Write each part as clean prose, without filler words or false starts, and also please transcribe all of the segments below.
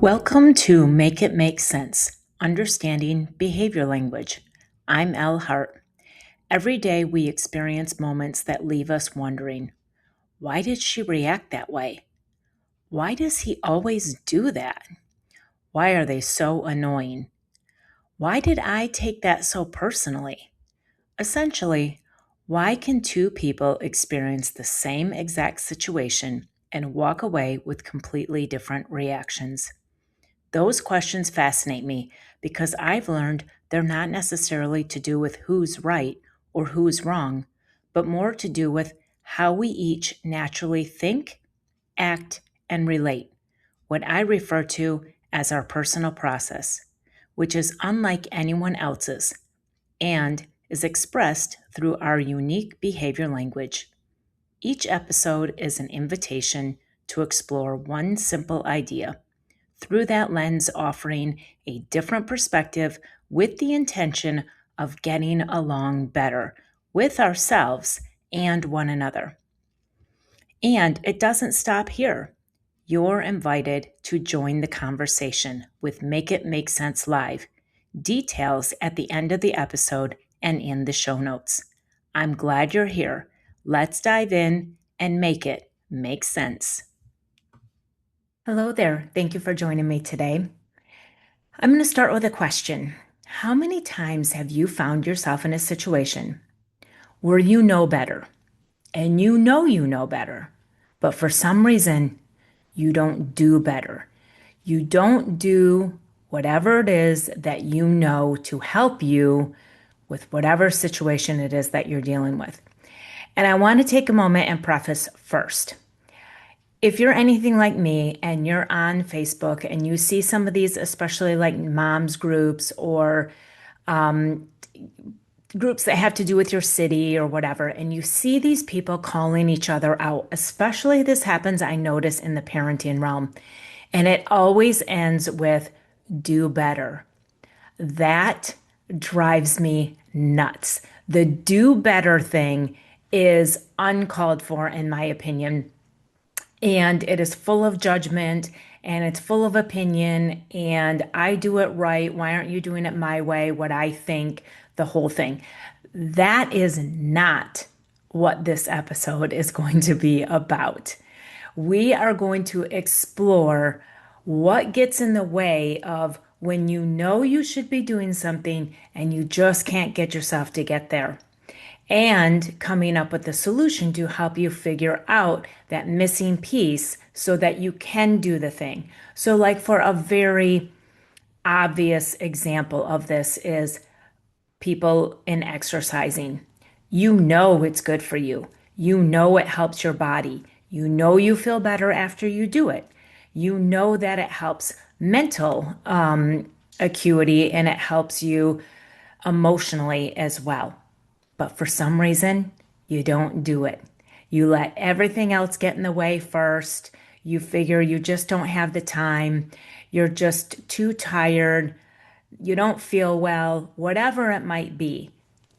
Welcome to Make It Make Sense, Understanding Behavior Language. I'm Elle Hart. Every day we experience moments that leave us wondering, why did she react that way? Why does he always do that? Why are they so annoying? Why did I take that so personally? Essentially, why can two people experience the same exact situation and walk away with completely different reactions? Those questions fascinate me because I've learned they're not necessarily to do with who's right or who's wrong, but more to do with how we each naturally think, act, and relate, what I refer to as our personal process, which is unlike anyone else's and is expressed through our unique behavior language. Each episode is an invitation to explore one simple idea through that lens, offering a different perspective with the intention of getting along better with ourselves and one another. And it doesn't stop here. You're invited to join the conversation with Make It Make Sense Live. Details at the end of the episode and in the show notes. I'm glad you're here. Let's dive in and make it make sense. Hello there. Thank you for joining me today. I'm going to start with a question. How many times have you found yourself in a situation where you know better and you know better, but for some reason you don't do better? You don't do whatever it is that you know to help you with whatever situation it is that you're dealing with. And I want to take a moment and preface first. If you're anything like me and you're on Facebook and you see some of these, especially like moms groups or groups that have to do with your city or whatever, and you see these people calling each other out, especially this happens, I notice, in the parenting realm, and it always ends with do better. That drives me nuts. The do better thing is uncalled for, in my opinion. And it is full of judgment and it's full of opinion. And I do it right. Why aren't you doing it my way? What I think, the whole thing. That is not what this episode is going to be about. We are going to explore what gets in the way of when you know you should be doing something and you just can't get yourself to get there, and coming up with a solution to help you figure out that missing piece so that you can do the thing. So, like, for a very obvious example of this is people in exercising. You know it's good for you. You know it helps your body. You know you feel better after you do it. You know that it helps mental acuity and it helps you emotionally as well. But for some reason, you don't do it. You let everything else get in the way first. You figure you just don't have the time. You're just too tired. You don't feel well, whatever it might be.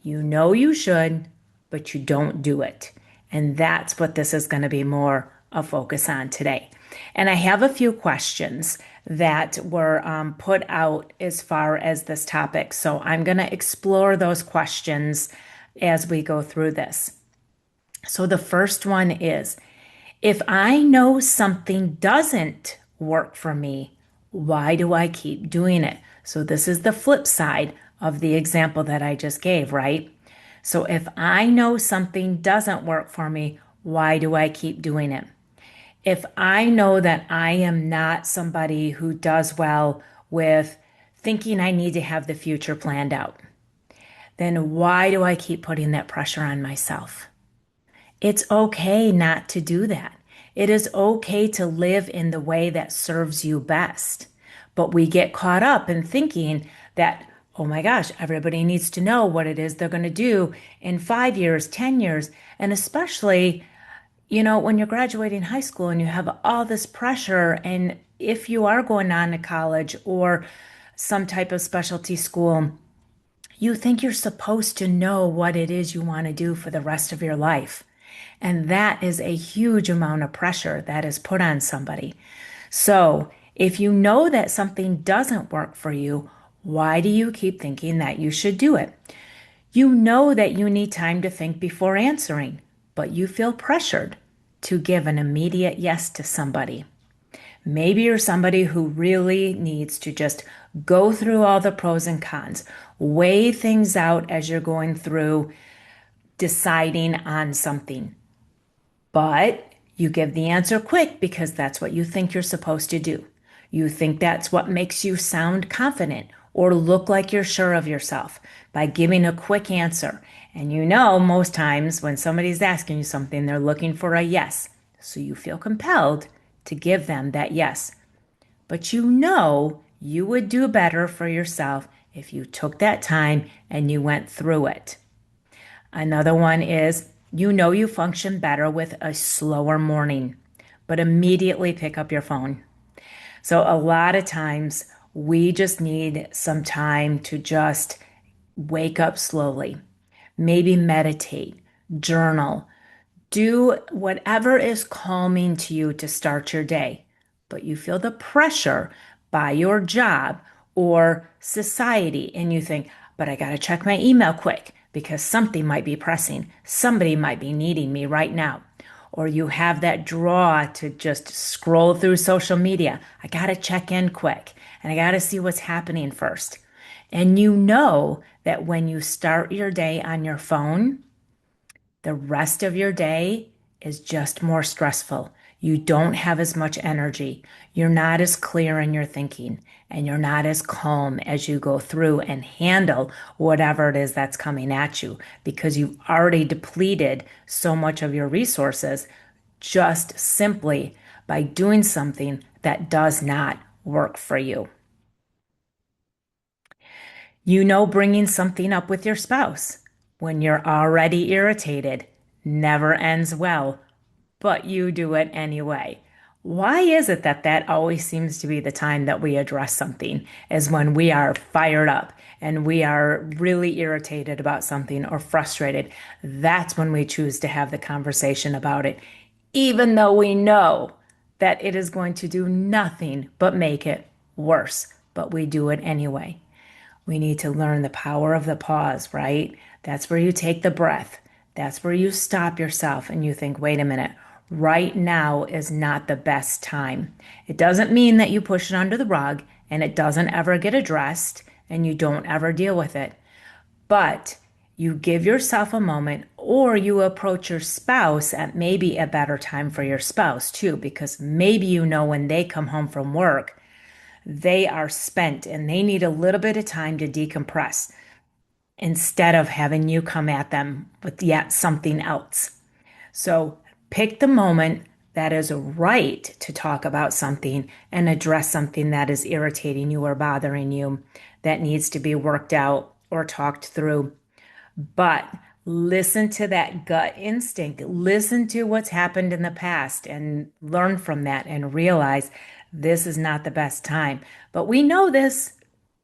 You know you should, but you don't do it. And that's what this is going to be more a focus on today. And I have a few questions that were put out as far as this topic. So I'm going to explore those questions as we go through this. So the first one is, if I know something doesn't work for me, why do I keep doing it? So this is the flip side of the example that I just gave, right? So if I know something doesn't work for me, why do I keep doing it? If I know that I am not somebody who does well with thinking I need to have the future planned out, then why do I keep putting that pressure on myself? It's okay not to do that. It is okay to live in the way that serves you best. But we get caught up in thinking that, oh my gosh, everybody needs to know what it is they're going to do in 5 years, 10 years. And especially, when you're graduating high school and you have all this pressure, and if you are going on to college or some type of specialty school, you think you're supposed to know what it is you want to do for the rest of your life. And that is a huge amount of pressure that is put on somebody. So If you know that something doesn't work for you, why do you keep thinking that you should do it? You know that you need time to think before answering, but you feel pressured to give an immediate yes to somebody. Maybe you're somebody who really needs to just go through all the pros and cons, weigh things out as you're going through deciding on something. But you give the answer quick because that's what you think you're supposed to do. You think that's what makes you sound confident or look like you're sure of yourself by giving a quick answer. And you know, most times when somebody's asking you something, they're looking for a yes. So you feel compelled to give them that yes. But you know you would do better for yourself if you took that time and you went through it. Another one is you know you function better with a slower morning, but immediately pick up your phone. So a lot of times we just need some time to just wake up slowly, maybe meditate, journal, do whatever is calming to you to start your day. But you feel the pressure by your job or society, and you think, but I got to check my email quick because something might be pressing. Somebody might be needing me right now. Or you have that draw to just scroll through social media. I got to check in quick and I got to see what's happening first. And you know that when you start your day on your phone, the rest of your day is just more stressful. You don't have as much energy. You're not as clear in your thinking, and you're not as calm as you go through and handle whatever it is that's coming at you because you've already depleted so much of your resources just simply by doing something that does not work for you. You know, bringing something up with your spouse when you're already irritated never ends well, but you do it anyway. Why is it that that always seems to be the time that we address something, is when we are fired up and we are really irritated about something or frustrated? That's when we choose to have the conversation about it, even though we know that it is going to do nothing but make it worse, but we do it anyway. We need to learn the power of the pause, right? That's where you take the breath. That's where you stop yourself and you think, wait a minute, right now is not the best time. It doesn't mean that you push it under the rug and it doesn't ever get addressed and you don't ever deal with it. But you give yourself a moment or you approach your spouse at maybe a better time for your spouse too, because maybe you know when they come home from work, they are spent and they need a little bit of time to decompress instead of having you come at them with yet something else. So pick the moment that is right to talk about something and address something that is irritating you or bothering you that needs to be worked out or talked through. But listen to that gut instinct. Listen to what's happened in the past and learn from that and realize this is not the best time. But we know this,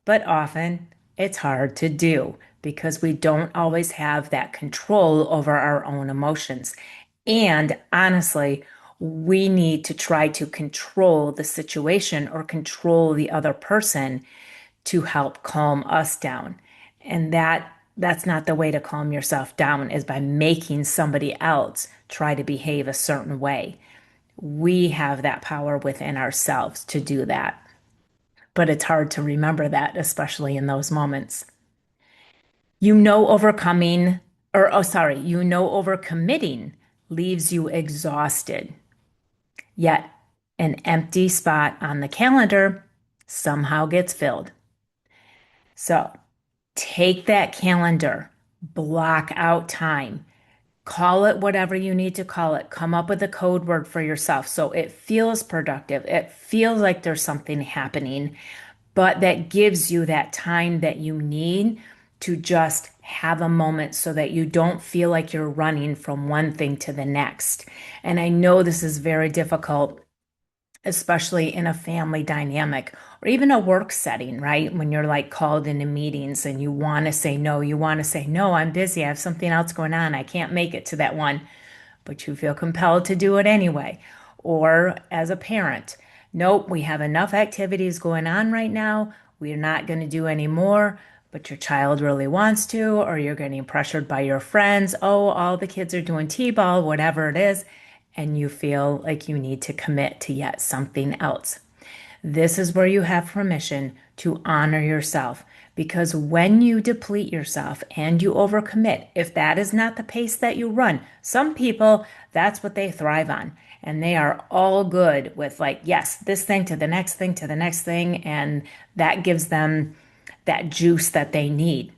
but often it's hard to do because we don't always have that control over our own emotions. And honestly, we need to try to control the situation or control the other person to help calm us down. And that's not the way to calm yourself down, is by making somebody else try to behave a certain way. We have that power within ourselves to do that. But it's hard to remember that, especially in those moments. You know, overcommitting leaves you exhausted. Yet an empty spot on the calendar somehow gets filled. So take that calendar, block out time, call it whatever you need to call it. Come up with a code word for yourself so it feels productive. It feels like there's something happening, but that gives you that time that you need to just have a moment so that you don't feel like you're running from one thing to the next. And I know this is very difficult, especially in a family dynamic or even a work setting, right? When you're like called into meetings and you want to say no, I'm busy, I have something else going on, I can't make it to that one, but you feel compelled to do it anyway. Or as a parent, Nope, we have enough activities going on right now. We're not going to do any more, but your child really wants to, or you're getting pressured by your friends. Oh, all the kids are doing t-ball, whatever it is, and you feel like you need to commit to yet something else. This is where you have permission to honor yourself because when you deplete yourself and you overcommit, if that is not the pace that you run, some people, that's what they thrive on. And they are all good with, like, yes, this thing to the next thing to the next thing. And that gives them that juice that they need.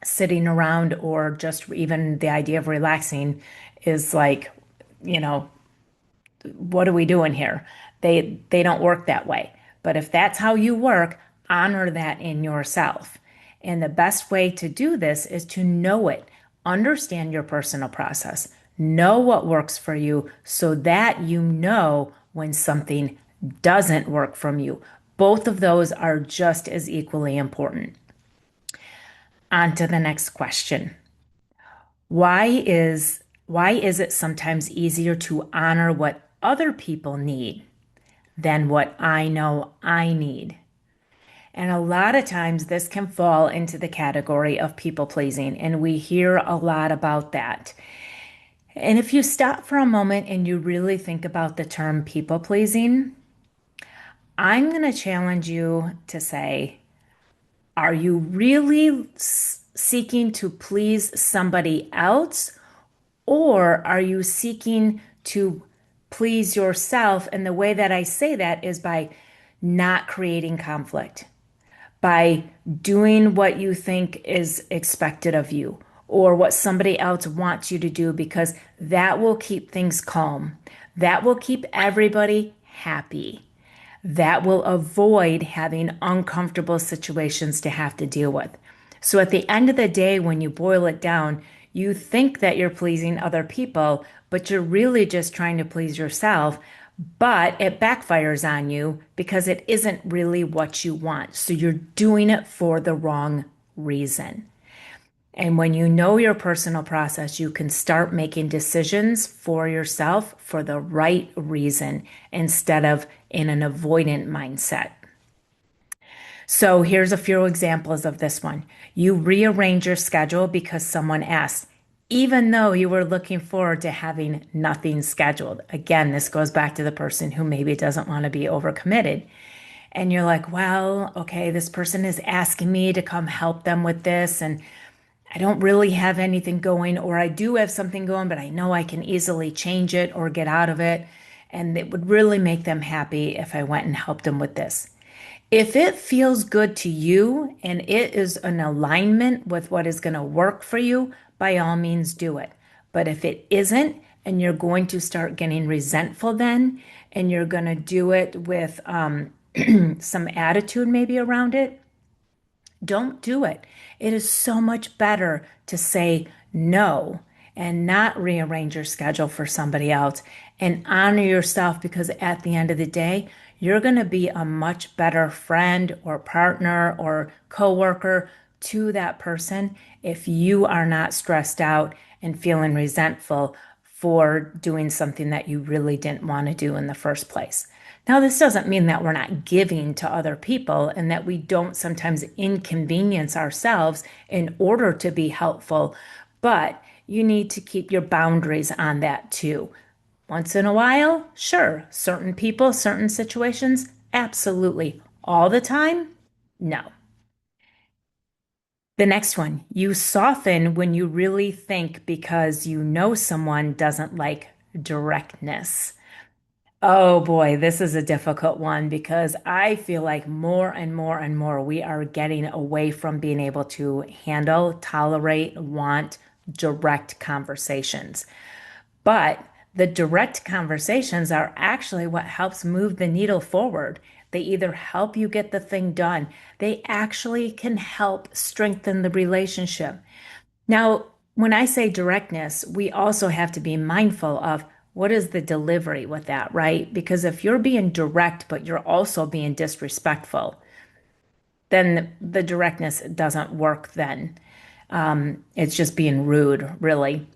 Sitting around or just even the idea of relaxing is like, you know, what are we doing here? They don't work that way. But if that's how you work, honor that in yourself. And the best way to do this is to know it. Understand your personal process. Know what works for you so that you know when something doesn't work from you. Both of those are just as equally important. On to the next question. Why is it sometimes easier to honor what other people need than what I know I need? And a lot of times this can fall into the category of people pleasing, and we hear a lot about that. And if you stop for a moment and you really think about the term people pleasing, I'm going to challenge you to say, are you really seeking to please somebody else, or are you seeking to please yourself? And the way that I say that is by not creating conflict, by doing what you think is expected of you or what somebody else wants you to do, because that will keep things calm. That will keep everybody happy. That will avoid having uncomfortable situations to have to deal with. So at the end of the day, when you boil it down, you think that you're pleasing other people, but you're really just trying to please yourself. But it backfires on you because it isn't really what you want. So you're doing it for the wrong reason. And when you know your personal process, you can start making decisions for yourself for the right reason instead of in an avoidant mindset. So here's a few examples of this one. You rearrange your schedule because someone asked, even though you were looking forward to having nothing scheduled. Again, this goes back to the person who maybe doesn't want to be overcommitted. And you're like, well, okay, this person is asking me to come help them with this, and I don't really have anything going, or I do have something going, but I know I can easily change it or get out of it. And it would really make them happy if I went and helped them with this. If it feels good to you and it is an alignment with what is going to work for you, by all means do it. But if it isn't, and you're going to start getting resentful then, and you're going to do it with some attitude maybe around it, don't do it. It is so much better to say no and not rearrange your schedule for somebody else and honor yourself, because at the end of the day, you're going to be a much better friend or partner or coworker to that person if you are not stressed out and feeling resentful for doing something that you really didn't want to do in the first place. Now, this doesn't mean that we're not giving to other people and that we don't sometimes inconvenience ourselves in order to be helpful, but you need to keep your boundaries on that too. Once in a while, sure. Certain people, certain situations, absolutely. All the time, no. The next one, you soften when you really think because you know someone doesn't like directness. Oh boy, this is a difficult one because I feel like more and more and more we are getting away from being able to handle, tolerate, want direct conversations. But the direct conversations are actually what helps move the needle forward. They either help you get the thing done, they actually can help strengthen the relationship. Now, when I say directness, we also have to be mindful of what is the delivery with that, right? Because if you're being direct, but you're also being disrespectful, then the directness doesn't work then. It's just being rude, really.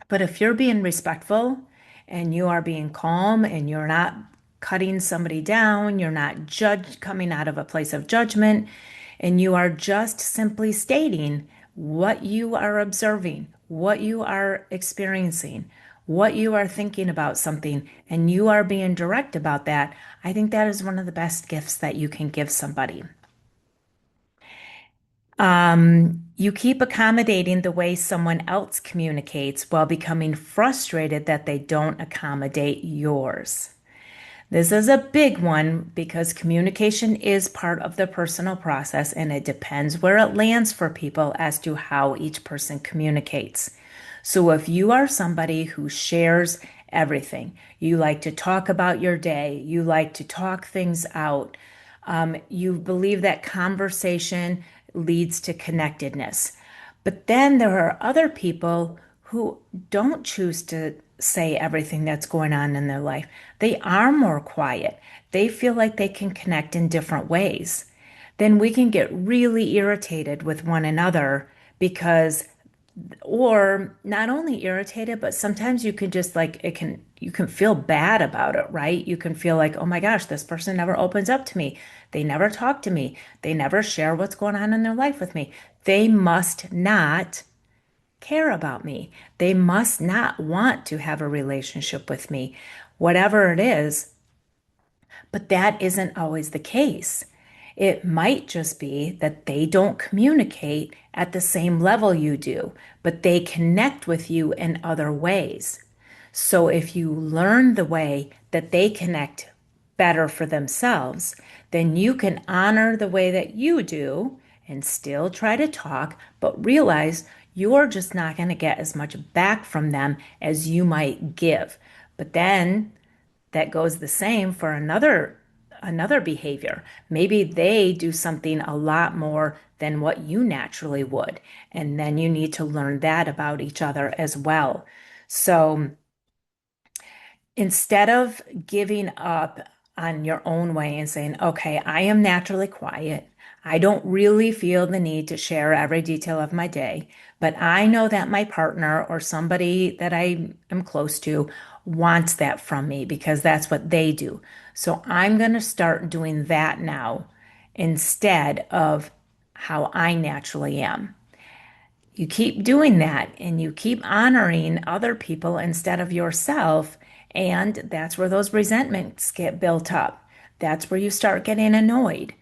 But if you're being respectful and you are being calm and you're not cutting somebody down, you're not coming out of a place of judgment, and you are just simply stating what you are observing, what you are experiencing, what you are thinking about something, and you are being direct about that. I think that is one of the best gifts that you can give somebody. You keep accommodating the way someone else communicates while becoming frustrated that they don't accommodate yours. This is a big one because communication is part of the personal process and it depends where it lands for people as to how each person communicates. So if you are somebody who shares everything, you like to talk about your day, you like to talk things out, you believe that conversation leads to connectedness. But then there are other people who don't choose to say everything that's going on in their life. They are more quiet. They feel like they can connect in different ways. Then we can get really irritated with one another because, or not only irritated, but sometimes you can just like, you can feel bad about it, right? You can feel like, oh my gosh, this person never opens up to me. They never talk to me. They never share what's going on in their life with me. They must not care about me. They must not want to have a relationship with me, whatever it is. But that isn't always the case. It might just be that they don't communicate at the same level you do, but they connect with you in other ways. So if you learn the way that they connect better for themselves, then you can honor the way that you do and still try to talk, but realize you're just not going to get as much back from them as you might give. But then that goes the same for another behavior. Maybe they do something a lot more than what you naturally would. And then you need to learn that about each other as well. So instead of giving up on your own way and saying, okay, I am naturally quiet. I don't really feel the need to share every detail of my day, but I know that my partner or somebody that I am close to wants that from me because that's what they do. So I'm going to start doing that now instead of how I naturally am. You keep doing that and you keep honoring other people instead of yourself. And that's where those resentments get built up. That's where you start getting annoyed.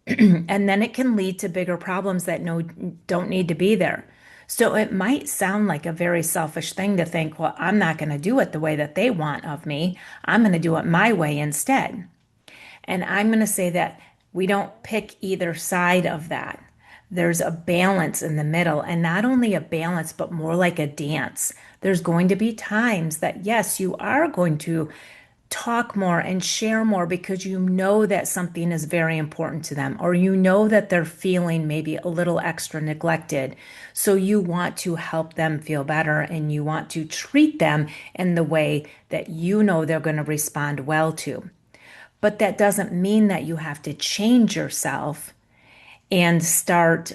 And then it can lead to bigger problems that don't need to be there. So it might sound like a very selfish thing to think, well, I'm not going to do it the way that they want of me. I'm going to do it my way instead. And I'm going to say that we don't pick either side of that. There's a balance in the middle, and not only a balance, but more like a dance. There's going to be times that, yes, you are going to talk more and share more because you know that something is very important to them, or you know that they're feeling maybe a little extra neglected. So you want to help them feel better and you want to treat them in the way that you know they're going to respond well to. But that doesn't mean that you have to change yourself and start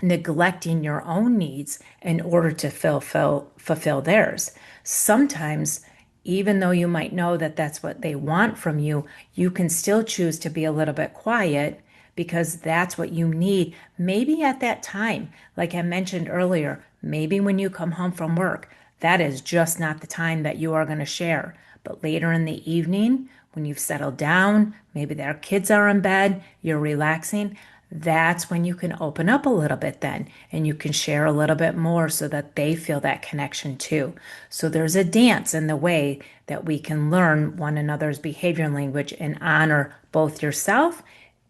neglecting your own needs in order to fulfill theirs. Sometimes, even though you might know that that's what they want from you, you can still choose to be a little bit quiet because that's what you need. Maybe at that time, like I mentioned earlier, maybe when you come home from work, that is just not the time that you are going to share. But later in the evening, when you've settled down, maybe their kids are in bed, you're relaxing, that's when you can open up a little bit then and you can share a little bit more so that they feel that connection too. So there's a dance in the way that we can learn one another's behavior language and honor both yourself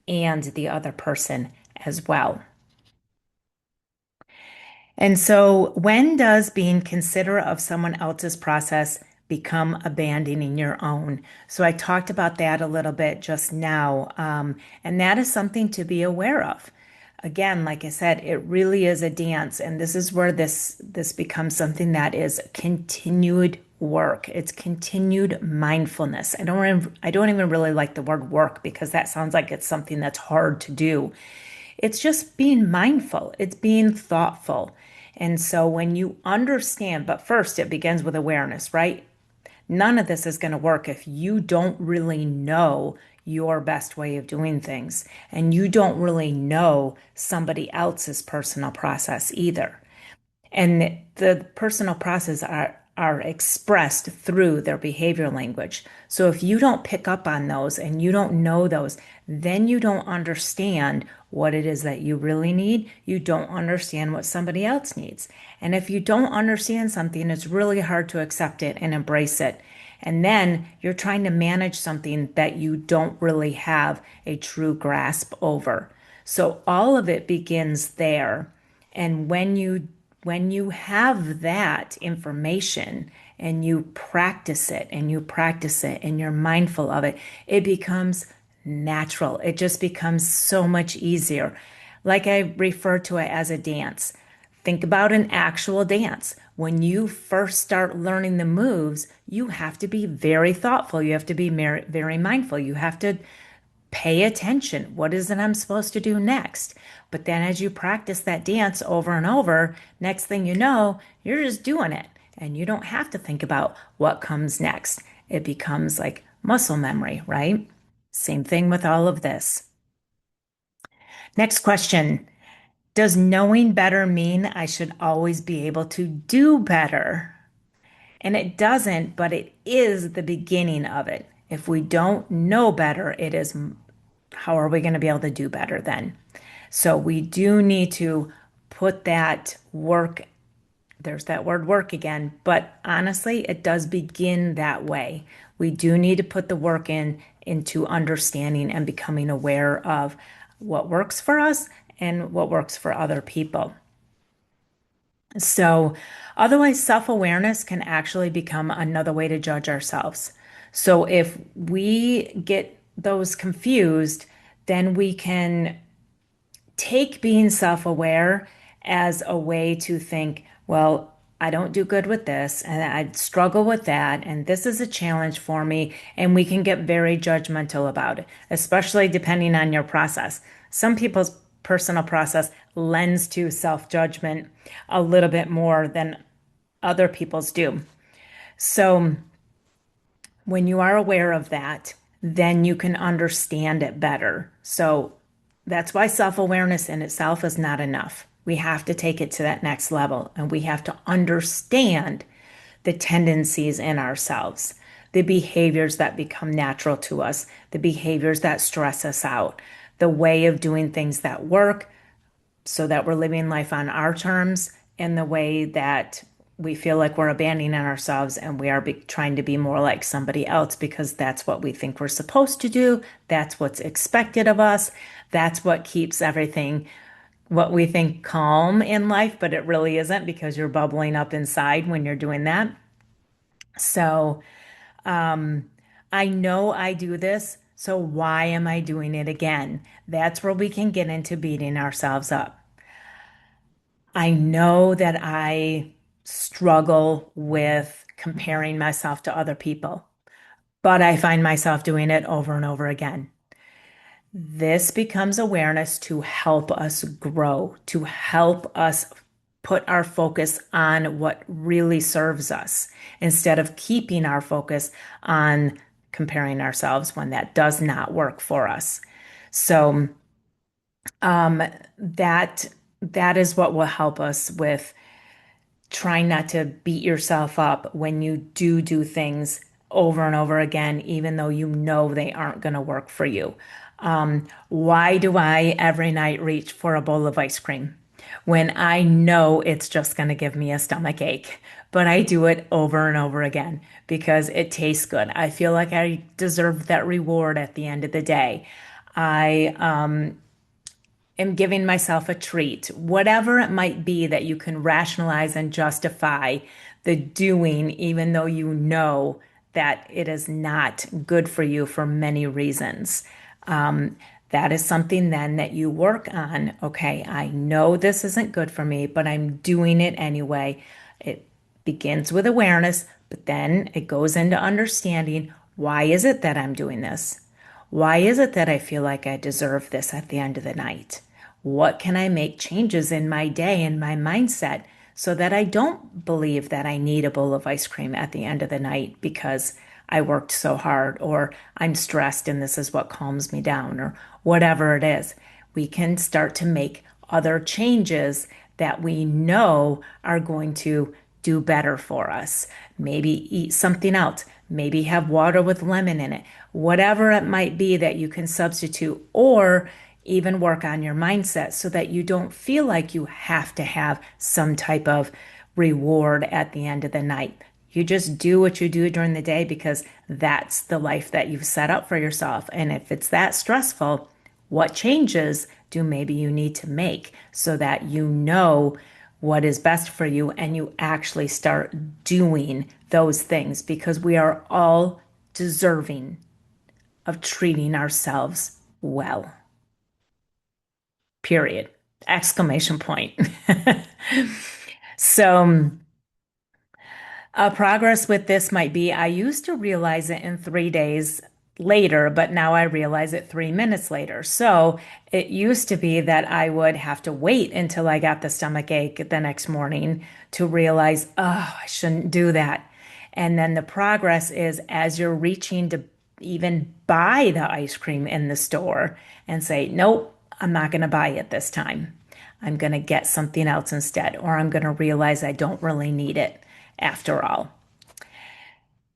and the other person as well. And so, when does being considerate of someone else's process become abandoning your own? So, I talked about that a little bit just now, and that is something to be aware of. Again, like I said, it really is a dance, and this is where this becomes something that is continued work. It's continued mindfulness. I don't even really like the word work because that sounds like it's something that's hard to do. It's just being mindful, it's being thoughtful. And so when you understand, but first it begins with awareness, right? None of this is going to work if you don't really know your best way of doing things and you don't really know somebody else's personal process either. And the personal process are expressed through their behavior language. So if you don't pick up on those and you don't know those, then you don't understand what it is that you really need. You don't understand what somebody else needs. And if you don't understand something, it's really hard to accept it and embrace it. And then you're trying to manage something that you don't really have a true grasp over. So all of it begins there. And when you have that information and you practice it and you practice it and you're mindful of it, it becomes natural. It just becomes so much easier. Like I refer to it as a dance. Think about an actual dance. When you first start learning the moves, you have to be very thoughtful. You have to be very mindful. You have to pay attention. What is it I'm supposed to do next? But then as you practice that dance over and over, next thing you know, you're just doing it. And you don't have to think about what comes next. It becomes like muscle memory, right? Same thing with all of this. Next question. Does knowing better mean I should always be able to do better? And it doesn't, but it is the beginning of it. If we don't know better, it is how are we going to be able to do better then? So we do need to put that work, there's that word work again, but honestly, it does begin that way. We do need to put the work into understanding and becoming aware of what works for us and what works for other people. So, otherwise, self awareness can actually become another way to judge ourselves. So, if we get those confused, then we can take being self aware as a way to think, well, I don't do good with this, and I struggle with that, and this is a challenge for me. And we can get very judgmental about it, especially depending on your process. Some people's personal process lends to self judgment a little bit more than other people's do. So, when you are aware of that, then you can understand it better. So, that's why self awareness in itself is not enough. We have to take it to that next level and we have to understand the tendencies in ourselves, the behaviors that become natural to us, the behaviors that stress us out, the way of doing things that work so that we're living life on our terms, and the way that we feel like we're abandoning ourselves and we are trying to be more like somebody else because that's what we think we're supposed to do. That's what's expected of us. That's what keeps everything what we think calm in life, but it really isn't because you're bubbling up inside when you're doing that. So I know I do this. So why am I doing it again? That's where we can get into beating ourselves up. I know that I struggle with comparing myself to other people, but I find myself doing it over and over again. This becomes awareness to help us grow, to help us put our focus on what really serves us instead of keeping our focus on comparing ourselves when that does not work for us. So, that that is what will help us with trying not to beat yourself up when you do things over and over again, even though you know they aren't going to work for you. Why do I every night reach for a bowl of ice cream when I know it's just going to give me a stomach ache? But I do it over and over again because it tastes good. I feel like I deserve that reward at the end of the day. I am giving myself a treat, whatever it might be that you can rationalize and justify the doing, even though you know that it is not good for you for many reasons. That is something then that you work on. Okay, I know this isn't good for me, but I'm doing it anyway. It begins with awareness, but then it goes into understanding why is it that I'm doing this? Why is it that I feel like I deserve this at the end of the night? What can I make changes in my day and my mindset so that I don't believe that I need a bowl of ice cream at the end of the night because I worked so hard, or I'm stressed and this is what calms me down, or whatever it is. We can start to make other changes that we know are going to do better for us. Maybe eat something else. Maybe have water with lemon in it. Whatever it might be that you can substitute, or even work on your mindset so that you don't feel like you have to have some type of reward at the end of the night. You just do what you do during the day because that's the life that you've set up for yourself. And if it's that stressful, what changes do maybe you need to make so that you know what is best for you and you actually start doing those things, because we are all deserving of treating ourselves well. Period. Exclamation point. So, progress with this might be I used to realize it in 3 days later, but now I realize it 3 minutes later. So it used to be that I would have to wait until I got the stomach ache the next morning to realize, oh, I shouldn't do that. And then the progress is as you're reaching to even buy the ice cream in the store and say, nope, I'm not going to buy it this time. I'm going to get something else instead, or I'm going to realize I don't really need it after all.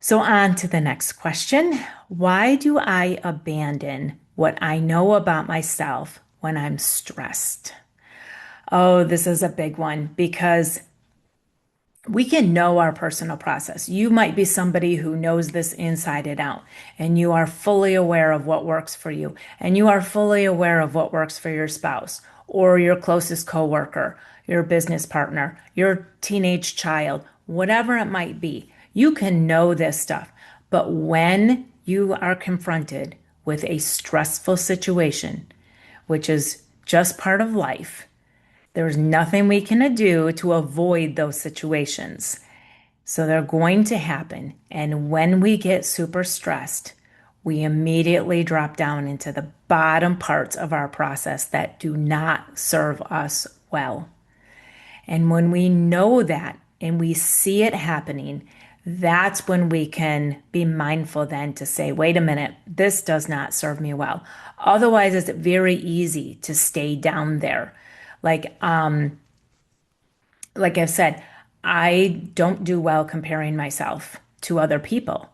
So, on to the next question. Why do I abandon what I know about myself when I'm stressed? Oh, this is a big one because we can know our personal process. You might be somebody who knows this inside and out, and you are fully aware of what works for you, and you are fully aware of what works for your spouse or your closest coworker, your business partner, your teenage child, whatever it might be. You can know this stuff, but when you are confronted with a stressful situation, which is just part of life, there's nothing we can do to avoid those situations. So they're going to happen. And when we get super stressed, we immediately drop down into the bottom parts of our process that do not serve us well. And when we know that and we see it happening, that's when we can be mindful then to say, wait a minute, this does not serve me well. Otherwise, it's very easy to stay down there. Like, like I said, I don't do well comparing myself to other people,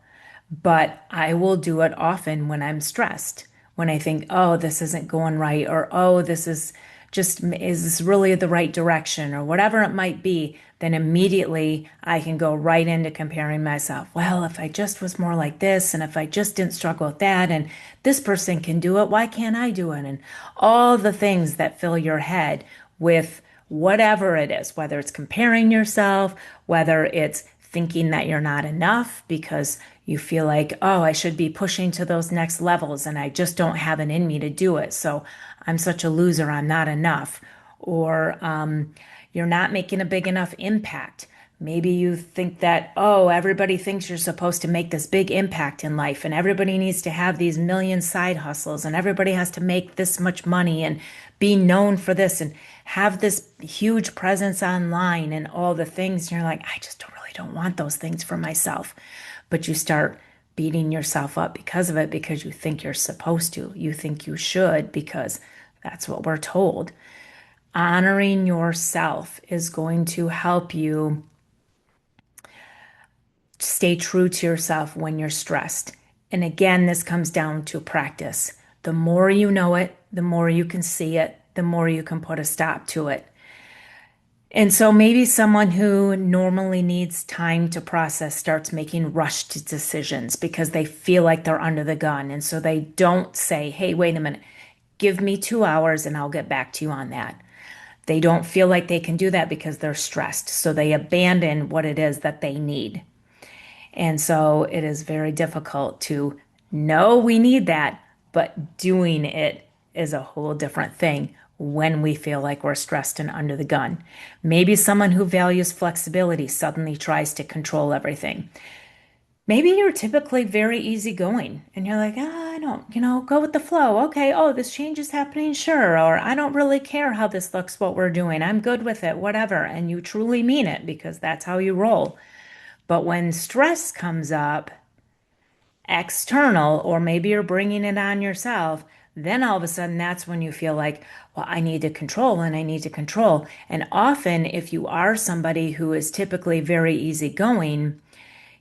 but I will do it often when I'm stressed, when I think, oh, this isn't going right, or oh, this is just, is this really the right direction, or whatever it might be, then immediately I can go right into comparing myself. Well, if I just was more like this, and if I just didn't struggle with that, and this person can do it, why can't I do it? And all the things that fill your head with whatever it is, whether it's comparing yourself, whether it's thinking that you're not enough because you feel like, oh, I should be pushing to those next levels and I just don't have it in me to do it. So I'm such a loser, I'm not enough. Or you're not making a big enough impact. Maybe you think that, oh, everybody thinks you're supposed to make this big impact in life and everybody needs to have these million side hustles and everybody has to make this much money and be known for this and have this huge presence online and all the things. And you're like, I just don't want those things for myself. But you start beating yourself up because of it, because you think you're supposed to. You think you should because that's what we're told. Honoring yourself is going to help you stay true to yourself when you're stressed. And again, this comes down to practice. The more you know it, the more you can see it, the more you can put a stop to it. And so maybe someone who normally needs time to process starts making rushed decisions because they feel like they're under the gun. And so they don't say, hey, wait a minute, give me 2 hours and I'll get back to you on that. They don't feel like they can do that because they're stressed. So they abandon what it is that they need. And so it is very difficult to know we need that, but doing it is a whole different thing when we feel like we're stressed and under the gun. Maybe someone who values flexibility suddenly tries to control everything. Maybe you're typically very easygoing and you're like, ah, I don't, go with the flow. Okay, oh, this change is happening, sure. Or I don't really care how this looks, what we're doing. I'm good with it, whatever. And you truly mean it because that's how you roll. But when stress comes up, external, or maybe you're bringing it on yourself, then all of a sudden that's when you feel like, well, I need to control and I need to control. And often, if you are somebody who is typically very easygoing,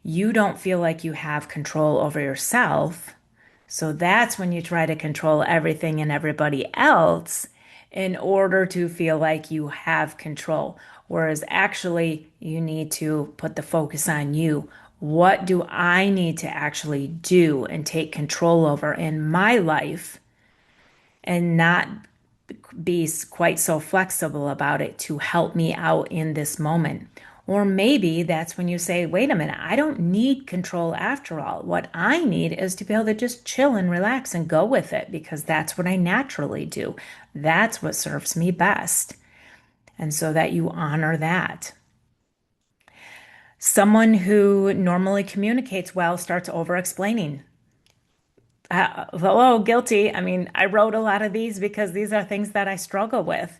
you don't feel like you have control over yourself. So that's when you try to control everything and everybody else in order to feel like you have control. Whereas actually, you need to put the focus on you. What do I need to actually do and take control over in my life and not be quite so flexible about it to help me out in this moment? Or maybe that's when you say, wait a minute, I don't need control after all. What I need is to be able to just chill and relax and go with it because that's what I naturally do. That's what serves me best. And so that you honor that. Someone who normally communicates well starts over explaining. Hello, guilty. I mean, I wrote a lot of these because these are things that I struggle with.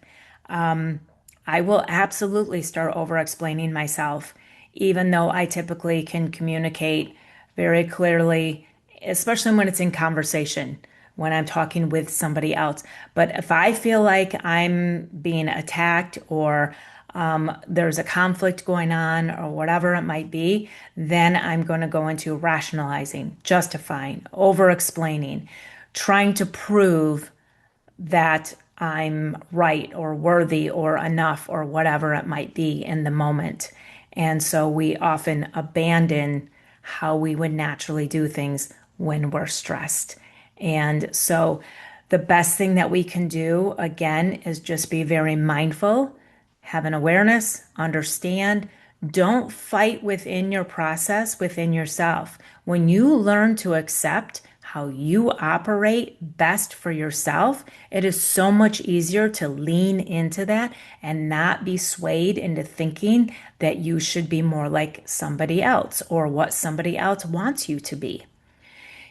I will absolutely start over explaining myself, even though I typically can communicate very clearly, especially when it's in conversation, when I'm talking with somebody else. But if I feel like I'm being attacked or there's a conflict going on or whatever it might be, then I'm going to go into rationalizing, justifying, over explaining, trying to prove that I'm right or worthy or enough or whatever it might be in the moment. And so we often abandon how we would naturally do things when we're stressed. And so the best thing that we can do, again, is just be very mindful, have an awareness, understand. Don't fight within your process, within yourself. When you learn to accept how you operate best for yourself, it is so much easier to lean into that and not be swayed into thinking that you should be more like somebody else or what somebody else wants you to be.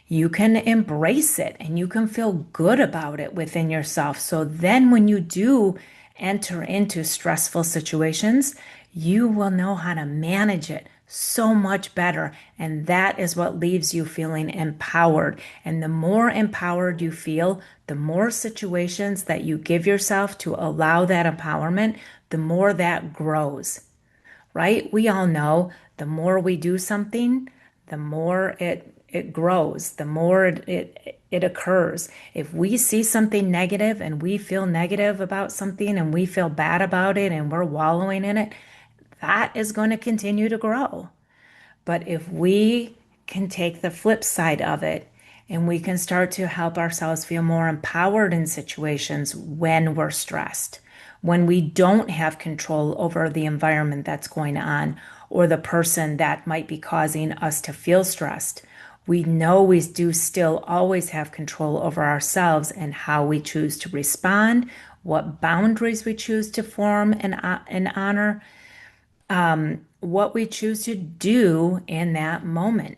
You can embrace it and you can feel good about it within yourself. So then when you do enter into stressful situations, you will know how to manage it so much better. And that is what leaves you feeling empowered. And the more empowered you feel, the more situations that you give yourself to allow that empowerment, the more that grows, right? We all know the more we do something, the more it grows, the more it occurs. If we see something negative and we feel negative about something and we feel bad about it and we're wallowing in it, that is going to continue to grow. But if we can take the flip side of it and we can start to help ourselves feel more empowered in situations when we're stressed, when we don't have control over the environment that's going on or the person that might be causing us to feel stressed, we know we do still always have control over ourselves and how we choose to respond, what boundaries we choose to form and honor, what we choose to do in that moment.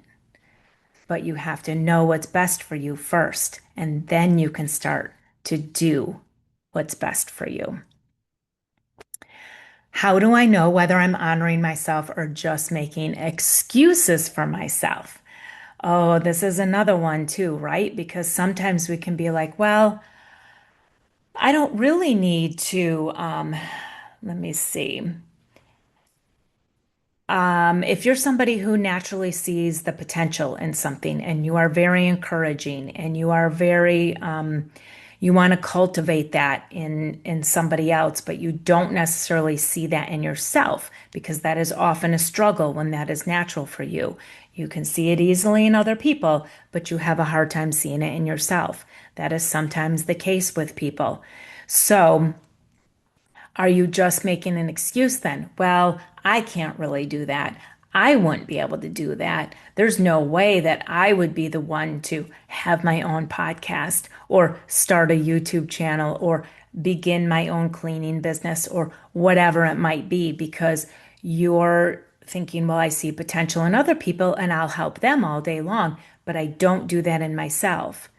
But you have to know what's best for you first, and then you can start to do what's best for you. How do I know whether I'm honoring myself or just making excuses for myself? Oh, this is another one too, right? Because sometimes we can be like, well, I don't really need to, let me see. If you're somebody who naturally sees the potential in something and you are very encouraging and you are very, you want to cultivate that in somebody else, but you don't necessarily see that in yourself because that is often a struggle when that is natural for you. You can see it easily in other people, but you have a hard time seeing it in yourself. That is sometimes the case with people. So, are you just making an excuse then? Well, I can't really do that. I wouldn't be able to do that. There's no way that I would be the one to have my own podcast or start a YouTube channel or begin my own cleaning business or whatever it might be because you're thinking, well, I see potential in other people and I'll help them all day long, but I don't do that in myself.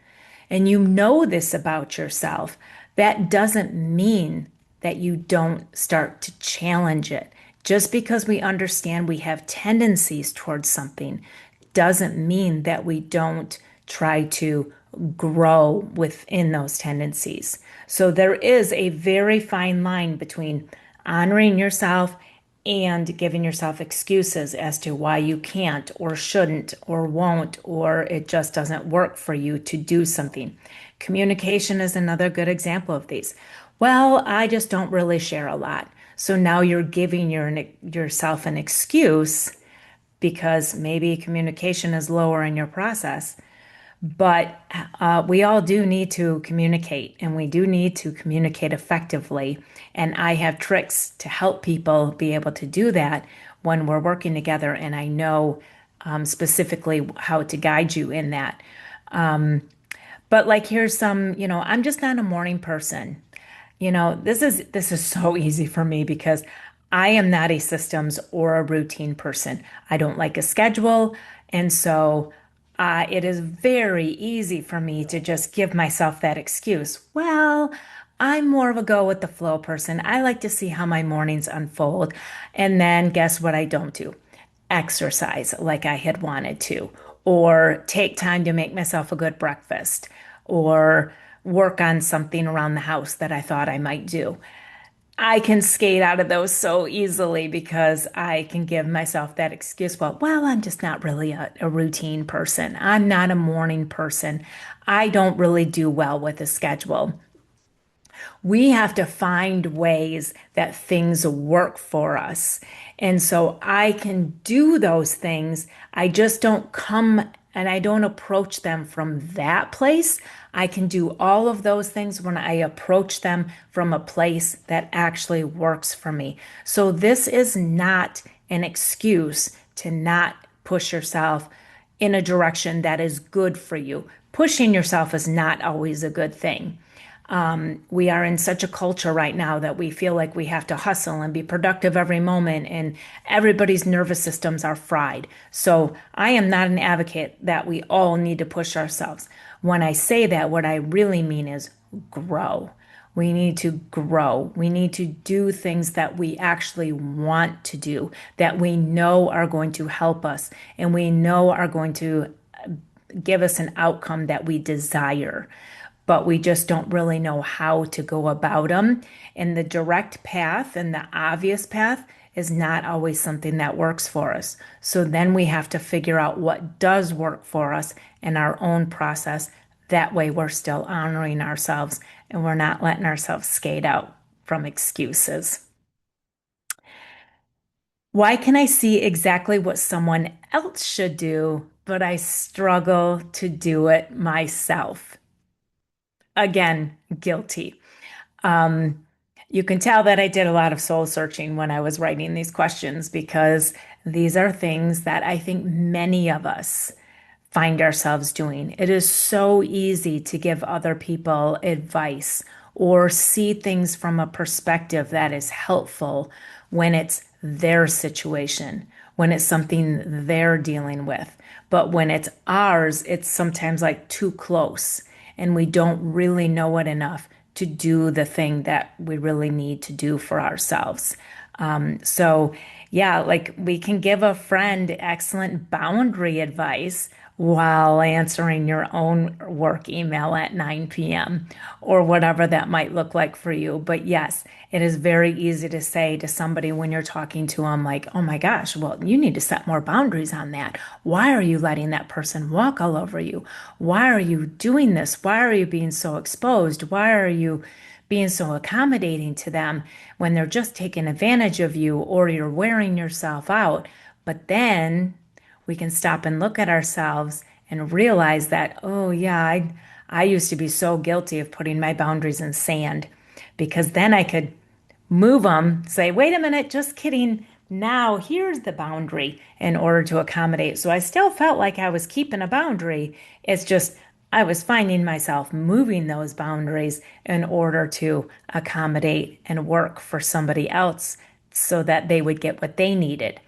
And you know this about yourself. That doesn't mean that you don't start to challenge it. Just because we understand we have tendencies towards something doesn't mean that we don't try to grow within those tendencies. So there is a very fine line between honoring yourself and giving yourself excuses as to why you can't or shouldn't or won't, or it just doesn't work for you to do something. Communication is another good example of these. Well, I just don't really share a lot. So now you're giving yourself an excuse because maybe communication is lower in your process. But we all do need to communicate, and we do need to communicate effectively. And I have tricks to help people be able to do that when we're working together. And I know specifically how to guide you in that. But like, here's some, I'm just not a morning person. This is so easy for me because I am not a systems or a routine person. I don't like a schedule. And so it is very easy for me to just give myself that excuse. Well, I'm more of a go with the flow person. I like to see how my mornings unfold. And then guess what I don't do? Exercise like I had wanted to, or take time to make myself a good breakfast, or work on something around the house that I thought I might do. I can skate out of those so easily because I can give myself that excuse. Well, I'm just not really a routine person. I'm not a morning person. I don't really do well with a schedule. We have to find ways that things work for us. And so I can do those things. I just don't come and I don't approach them from that place. I can do all of those things when I approach them from a place that actually works for me. So this is not an excuse to not push yourself in a direction that is good for you. Pushing yourself is not always a good thing. We are in such a culture right now that we feel like we have to hustle and be productive every moment, and everybody's nervous systems are fried. So I am not an advocate that we all need to push ourselves. When I say that, what I really mean is grow. We need to grow. We need to do things that we actually want to do, that we know are going to help us, and we know are going to give us an outcome that we desire, but we just don't really know how to go about them. And the direct path and the obvious path is not always something that works for us. So then we have to figure out what does work for us in our own process. That way we're still honoring ourselves and we're not letting ourselves skate out from excuses. Why can I see exactly what someone else should do, but I struggle to do it myself? Again, guilty. Um, you can tell that I did a lot of soul searching when I was writing these questions because these are things that I think many of us find ourselves doing. It is so easy to give other people advice or see things from a perspective that is helpful when it's their situation, when it's something they're dealing with. But when it's ours, it's sometimes like too close and we don't really know it enough to do the thing that we really need to do for ourselves. So, yeah, like we can give a friend excellent boundary advice while answering your own work email at 9 p.m. or whatever that might look like for you. But yes, it is very easy to say to somebody when you're talking to them, like, oh my gosh, well, you need to set more boundaries on that. Why are you letting that person walk all over you? Why are you doing this? Why are you being so exposed? Why are you being so accommodating to them when they're just taking advantage of you or you're wearing yourself out? But then we can stop and look at ourselves and realize that, oh yeah, I used to be so guilty of putting my boundaries in sand because then I could move them, say, wait a minute, just kidding. Now here's the boundary in order to accommodate. So I still felt like I was keeping a boundary. It's just I was finding myself moving those boundaries in order to accommodate and work for somebody else so that they would get what they needed.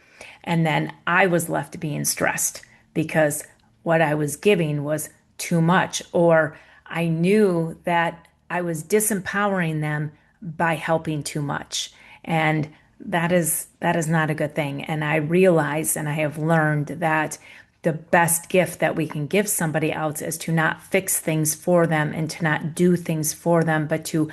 And then I was left being stressed because what I was giving was too much, or I knew that I was disempowering them by helping too much. And that is not a good thing. And I realize and I have learned that the best gift that we can give somebody else is to not fix things for them and to not do things for them, but to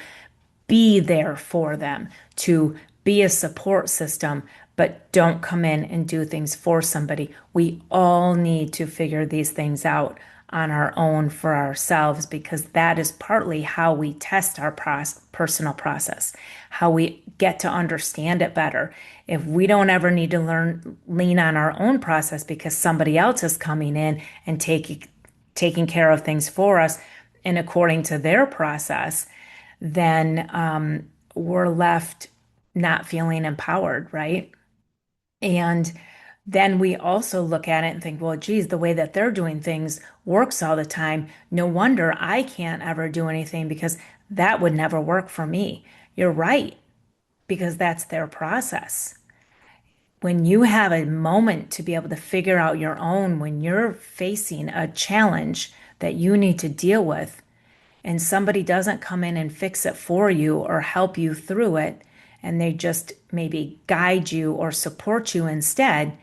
be there for them, to be a support system, but don't come in and do things for somebody. We all need to figure these things out on our own for ourselves because that is partly how we test our personal process, how we get to understand it better. If we don't ever need to lean on our own process because somebody else is coming in and taking care of things for us and according to their process, then we're left not feeling empowered, right? And then we also look at it and think, well, geez, the way that they're doing things works all the time. No wonder I can't ever do anything because that would never work for me. You're right, because that's their process. When you have a moment to be able to figure out your own, when you're facing a challenge that you need to deal with, and somebody doesn't come in and fix it for you or help you through it, and they just maybe guide you or support you instead,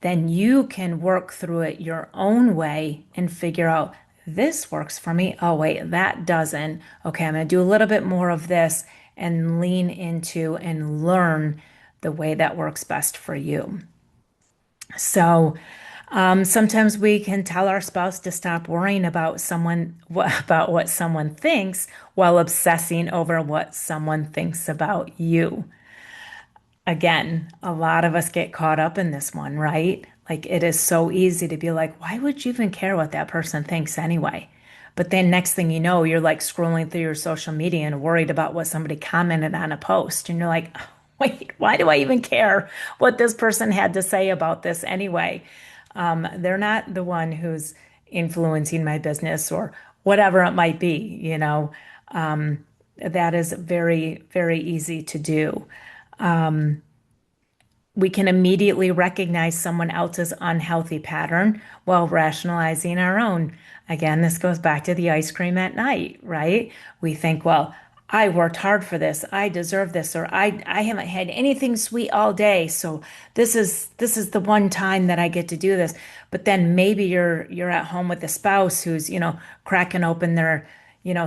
then you can work through it your own way and figure out this works for me. Oh, wait, that doesn't. Okay, I'm going to do a little bit more of this and lean into and learn the way that works best for you. So, sometimes we can tell our spouse to stop worrying about about what someone thinks while obsessing over what someone thinks about you. Again, a lot of us get caught up in this one, right? Like it is so easy to be like, why would you even care what that person thinks anyway? But then next thing you know, you're like scrolling through your social media and worried about what somebody commented on a post. And you're like, wait, why do I even care what this person had to say about this anyway? They're not the one who's influencing my business or whatever it might be, you know. That is very, very easy to do. We can immediately recognize someone else's unhealthy pattern while rationalizing our own. Again, this goes back to the ice cream at night, right? We think, well, I worked hard for this. I deserve this, or I haven't had anything sweet all day, so this is the one time that I get to do this. But then maybe you're at home with a spouse who's, cracking open their,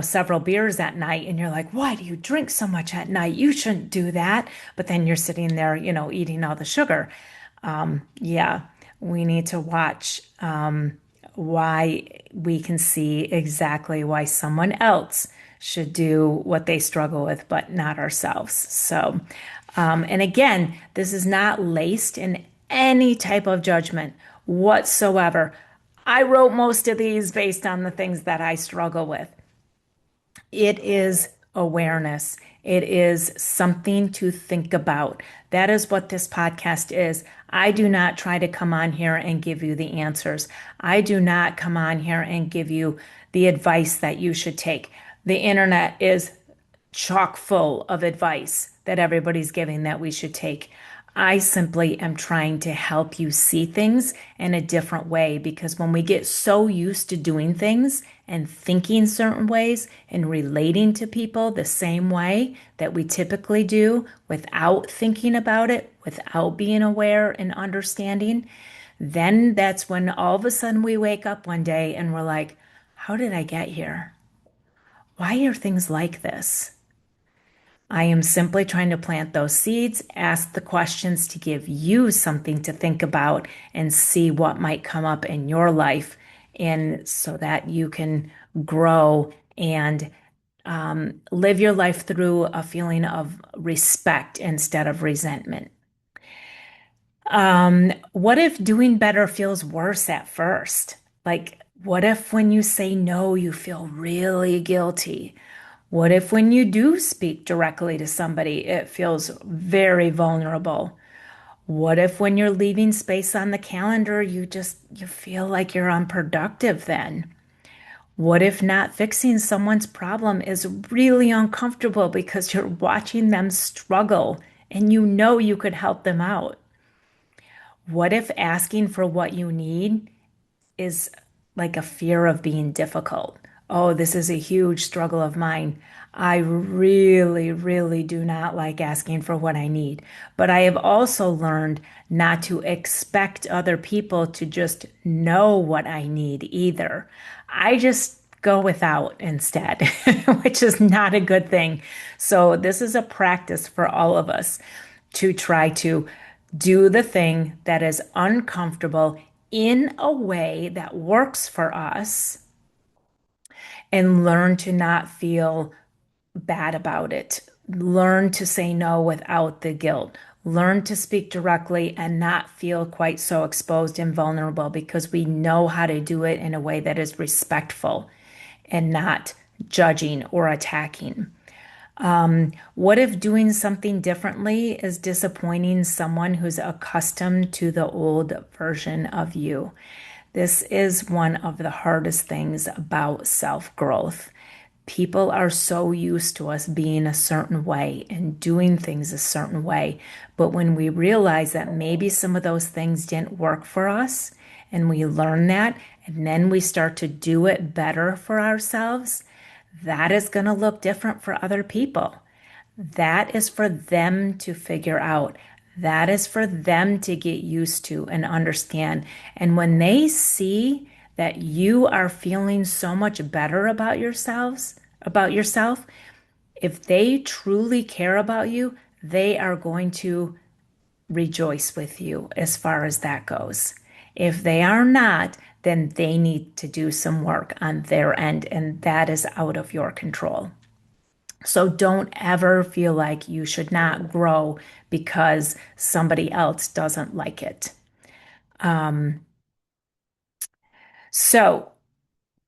several beers at night, and you're like, why do you drink so much at night? You shouldn't do that. But then you're sitting there, eating all the sugar. Yeah, we need to watch why we can see exactly why someone else should do what they struggle with, but not ourselves. So, and again, this is not laced in any type of judgment whatsoever. I wrote most of these based on the things that I struggle with. It is awareness. It is something to think about. That is what this podcast is. I do not try to come on here and give you the answers. I do not come on here and give you the advice that you should take. The internet is chock full of advice that everybody's giving that we should take. I simply am trying to help you see things in a different way because when we get so used to doing things and thinking certain ways and relating to people the same way that we typically do without thinking about it, without being aware and understanding, then that's when all of a sudden we wake up one day and we're like, how did I get here? Why are things like this? I am simply trying to plant those seeds, ask the questions to give you something to think about and see what might come up in your life, and so that you can grow and live your life through a feeling of respect instead of resentment. What if doing better feels worse at first? Like, what if when you say no, you feel really guilty? What if when you do speak directly to somebody, it feels very vulnerable? What if when you're leaving space on the calendar, you feel like you're unproductive then? What if not fixing someone's problem is really uncomfortable because you're watching them struggle and you know you could help them out? What if asking for what you need is like a fear of being difficult? Oh, this is a huge struggle of mine. I really, really do not like asking for what I need. But I have also learned not to expect other people to just know what I need either. I just go without instead, which is not a good thing. So, this is a practice for all of us to try to do the thing that is uncomfortable in a way that works for us and learn to not feel bad about it. Learn to say no without the guilt. Learn to speak directly and not feel quite so exposed and vulnerable because we know how to do it in a way that is respectful and not judging or attacking. What if doing something differently is disappointing someone who's accustomed to the old version of you? This is one of the hardest things about self growth. People are so used to us being a certain way and doing things a certain way. But when we realize that maybe some of those things didn't work for us, and we learn that, and then we start to do it better for ourselves, that is going to look different for other people. That is for them to figure out. That is for them to get used to and understand. And when they see that you are feeling so much better about yourself, if they truly care about you, they are going to rejoice with you as far as that goes. If they are not, then they need to do some work on their end, and that is out of your control. So don't ever feel like you should not grow because somebody else doesn't like it. So,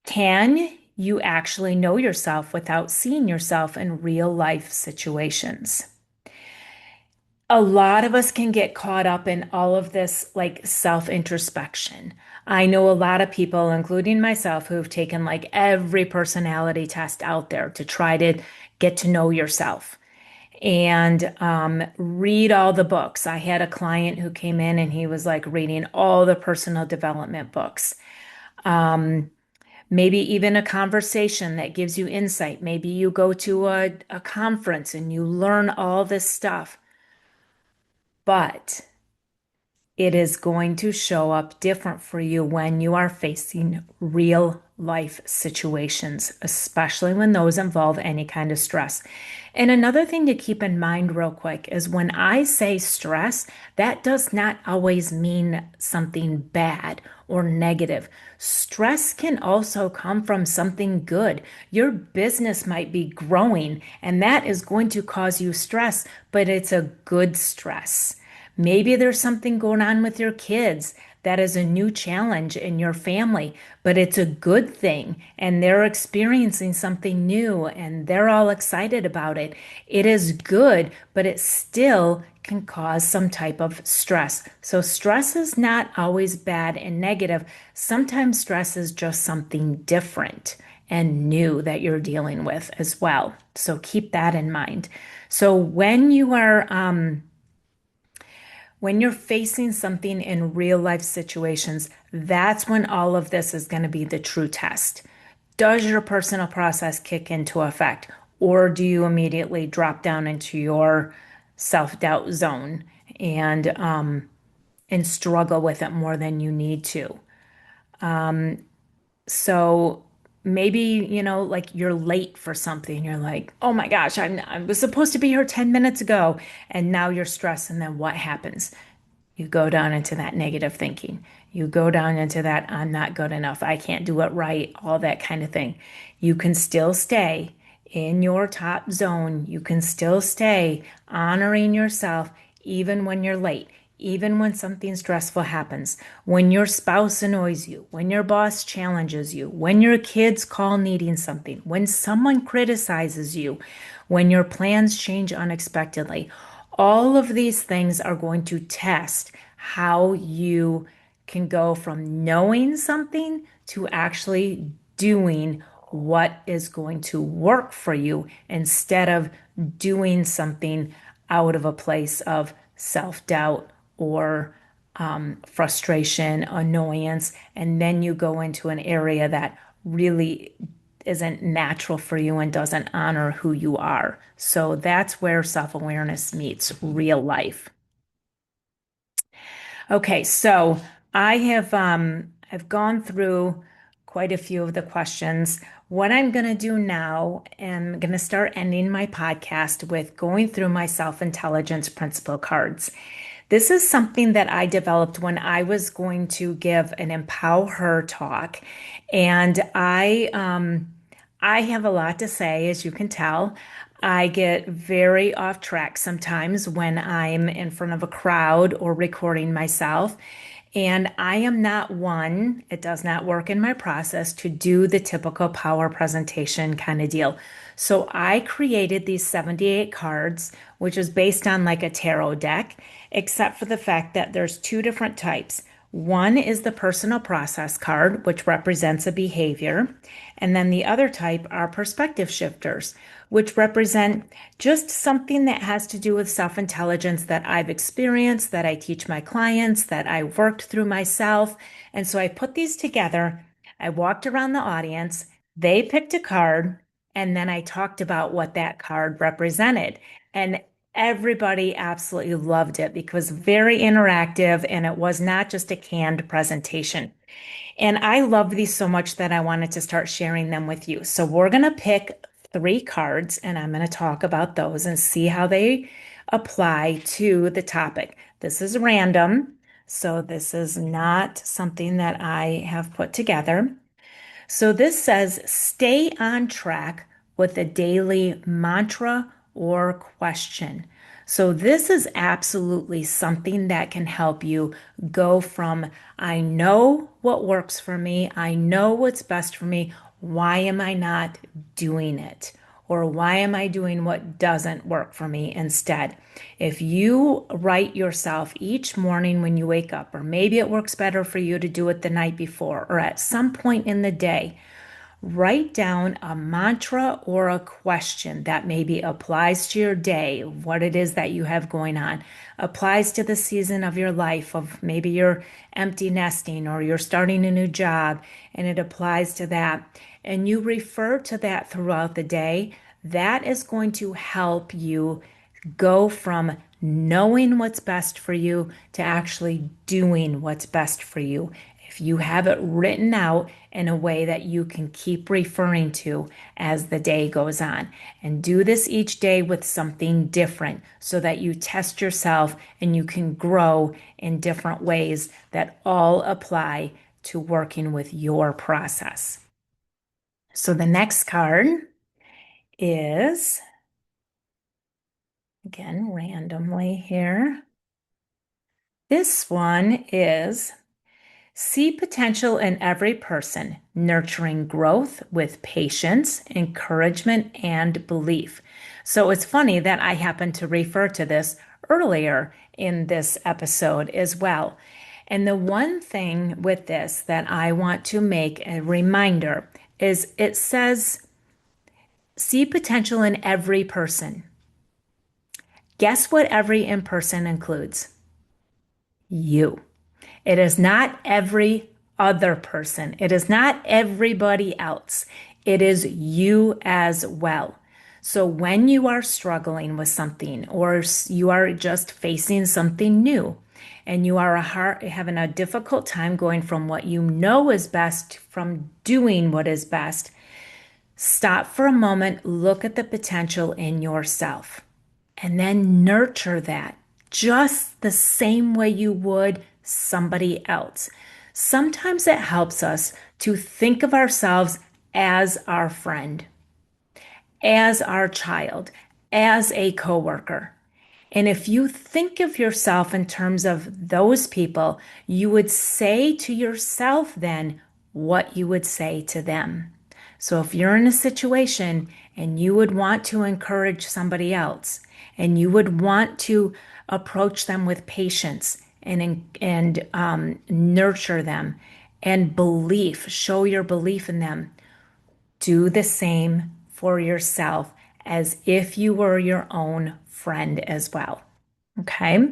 can you actually know yourself without seeing yourself in real life situations? A lot of us can get caught up in all of this like self introspection. I know a lot of people, including myself, who have taken like every personality test out there to try to get to know yourself and read all the books. I had a client who came in and he was like reading all the personal development books. Maybe even a conversation that gives you insight. Maybe you go to a conference and you learn all this stuff. But it is going to show up different for you when you are facing real life situations, especially when those involve any kind of stress. And another thing to keep in mind, real quick, is when I say stress, that does not always mean something bad or negative. Stress can also come from something good. Your business might be growing, and that is going to cause you stress, but it's a good stress. Maybe there's something going on with your kids that is a new challenge in your family, but it's a good thing and they're experiencing something new and they're all excited about it. It is good, but it still can cause some type of stress. So, stress is not always bad and negative. Sometimes stress is just something different and new that you're dealing with as well. So, keep that in mind. So, when you're facing something in real life situations, that's when all of this is going to be the true test. Does your personal process kick into effect, or do you immediately drop down into your self-doubt zone and struggle with it more than you need to? So maybe, like you're late for something. You're like, oh my gosh, I was supposed to be here 10 minutes ago, and now you're stressed. And then what happens? You go down into that negative thinking. You go down into that, I'm not good enough. I can't do it right, all that kind of thing. You can still stay in your top zone. You can still stay honoring yourself even when you're late, even when something stressful happens, when your spouse annoys you, when your boss challenges you, when your kids call needing something, when someone criticizes you, when your plans change unexpectedly. All of these things are going to test how you can go from knowing something to actually doing what is going to work for you instead of doing something out of a place of self doubt or frustration, annoyance, and then you go into an area that really isn't natural for you and doesn't honor who you are. So that's where self-awareness meets real life. Okay, so I've gone through quite a few of the questions. What I'm going to do now, I'm going to start ending my podcast with going through my self-intelligence principle cards. This is something that I developed when I was going to give an Empower Her talk, and I have a lot to say, as you can tell. I get very off track sometimes when I'm in front of a crowd or recording myself. And I am not one, it does not work in my process to do the typical power presentation kind of deal. So I created these 78 cards, which is based on like a tarot deck, except for the fact that there's two different types. One is the personal process card, which represents a behavior. And then the other type are perspective shifters, which represent just something that has to do with self intelligence that I've experienced, that I teach my clients, that I worked through myself. And so I put these together. I walked around the audience, they picked a card, and then I talked about what that card represented. And everybody absolutely loved it because very interactive and it was not just a canned presentation. And I love these so much that I wanted to start sharing them with you. So we're going to pick three cards and I'm going to talk about those and see how they apply to the topic. This is random, so this is not something that I have put together. So this says stay on track with a daily mantra or question. So this is absolutely something that can help you go from I know what works for me, I know what's best for me, why am I not doing it? Or why am I doing what doesn't work for me instead? If you write yourself each morning when you wake up, or maybe it works better for you to do it the night before, or at some point in the day, write down a mantra or a question that maybe applies to your day, what it is that you have going on, applies to the season of your life of maybe you're empty nesting or you're starting a new job and it applies to that. And you refer to that throughout the day. That is going to help you go from knowing what's best for you to actually doing what's best for you. If you have it written out in a way that you can keep referring to as the day goes on. And do this each day with something different so that you test yourself and you can grow in different ways that all apply to working with your process. So the next card is, again, randomly here. This one is see potential in every person, nurturing growth with patience, encouragement, and belief. So it's funny that I happened to refer to this earlier in this episode as well. And the one thing with this that I want to make a reminder is it says, see potential in every person. Guess what every in person includes? You. It is not every other person. It is not everybody else. It is you as well. So when you are struggling with something or you are just facing something new and you are having a difficult time going from what you know is best from doing what is best, stop for a moment, look at the potential in yourself, and then nurture that just the same way you would somebody else. Sometimes it helps us to think of ourselves as our friend, as our child, as a coworker. And if you think of yourself in terms of those people, you would say to yourself then what you would say to them. So if you're in a situation and you would want to encourage somebody else and you would want to approach them with patience and nurture them and belief, show your belief in them, do the same for yourself as if you were your own friend as well. Okay.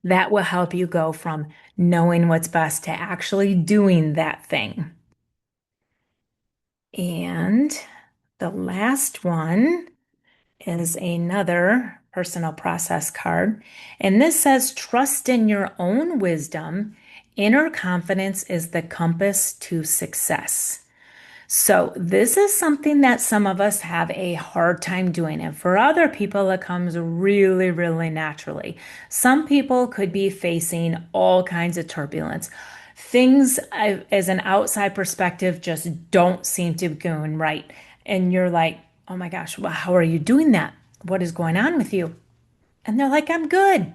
That will help you go from knowing what's best to actually doing that thing. And the last one is another personal process card. And this says, trust in your own wisdom. Inner confidence is the compass to success. So, this is something that some of us have a hard time doing. And for other people, it comes really, really naturally. Some people could be facing all kinds of turbulence. Things, as an outside perspective, just don't seem to be going right. And you're like, oh my gosh, well, how are you doing that? What is going on with you? And they're like, I'm good.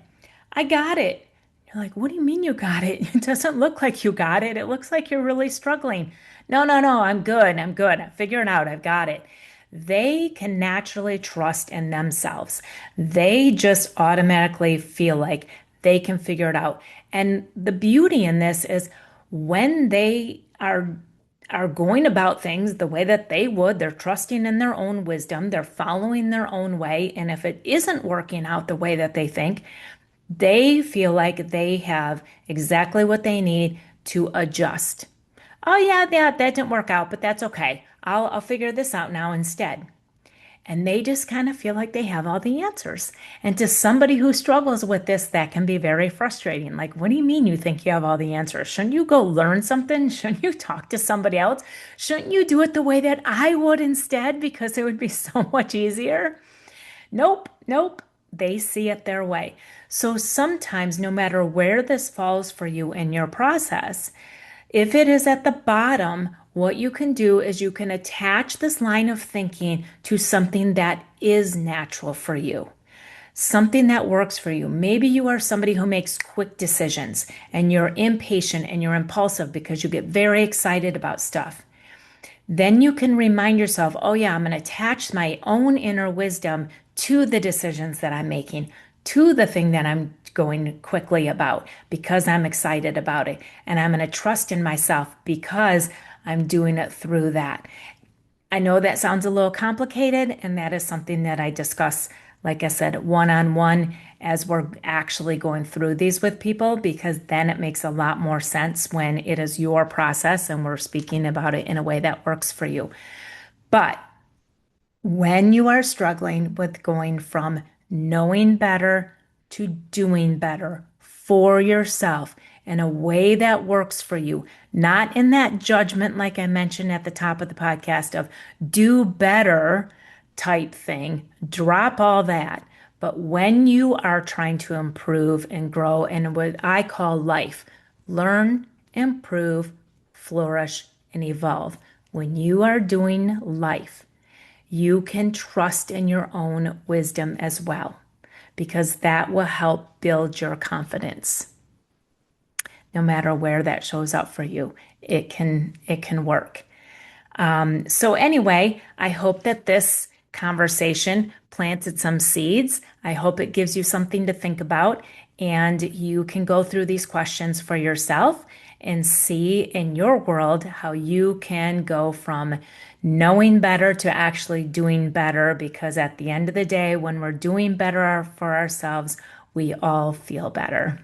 I got it. You're like, what do you mean you got it? It doesn't look like you got it. It looks like you're really struggling. No, no, no, I'm good. I'm good. I'm figuring it out. I've got it. They can naturally trust in themselves. They just automatically feel like they can figure it out. And the beauty in this is when they are going about things the way that they would. They're trusting in their own wisdom. They're following their own way. And if it isn't working out the way that they think, they feel like they have exactly what they need to adjust. Oh yeah, that didn't work out, but that's okay. I'll figure this out now instead. And they just kind of feel like they have all the answers. And to somebody who struggles with this, that can be very frustrating. Like, what do you mean you think you have all the answers? Shouldn't you go learn something? Shouldn't you talk to somebody else? Shouldn't you do it the way that I would instead because it would be so much easier? Nope, nope. They see it their way. So sometimes, no matter where this falls for you in your process, if it is at the bottom, what you can do is you can attach this line of thinking to something that is natural for you, something that works for you. Maybe you are somebody who makes quick decisions and you're impatient and you're impulsive because you get very excited about stuff. Then you can remind yourself, oh, yeah, I'm going to attach my own inner wisdom to the decisions that I'm making, to the thing that I'm going quickly about because I'm excited about it. And I'm going to trust in myself because I'm doing it through that. I know that sounds a little complicated, and that is something that I discuss, like I said, one on one as we're actually going through these with people, because then it makes a lot more sense when it is your process and we're speaking about it in a way that works for you. But when you are struggling with going from knowing better to doing better for yourself in a way that works for you, not in that judgment, like I mentioned at the top of the podcast, of do better type thing, drop all that. But when you are trying to improve and grow in what I call life, learn, improve, flourish, and evolve. When you are doing life, you can trust in your own wisdom as well, because that will help build your confidence. No matter where that shows up for you, it can work. So anyway, I hope that this conversation planted some seeds. I hope it gives you something to think about, and you can go through these questions for yourself and see in your world how you can go from knowing better to actually doing better, because at the end of the day, when we're doing better for ourselves, we all feel better.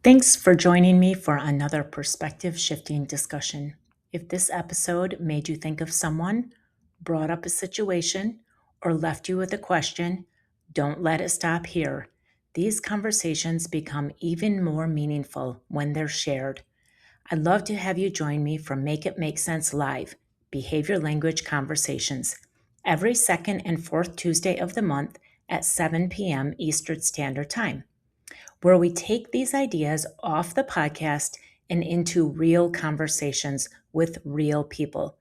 Thanks for joining me for another perspective shifting discussion. If this episode made you think of someone, brought up a situation, or left you with a question, don't let it stop here. These conversations become even more meaningful when they're shared. I'd love to have you join me for Make It Make Sense Live, Behavior Language Conversations, every second and fourth Tuesday of the month at 7 p.m. Eastern Standard Time, where we take these ideas off the podcast and into real conversations with real people.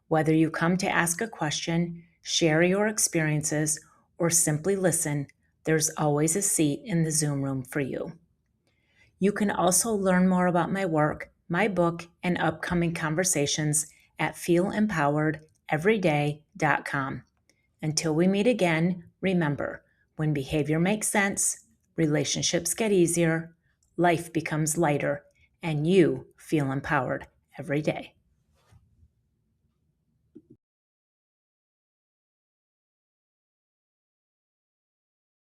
Whether you come to ask a question, share your experiences, or simply listen, there's always a seat in the Zoom room for you. You can also learn more about my work, my book, and upcoming conversations at feelempoweredeveryday.com. Until we meet again, remember, when behavior makes sense, relationships get easier, life becomes lighter, and you feel empowered every day.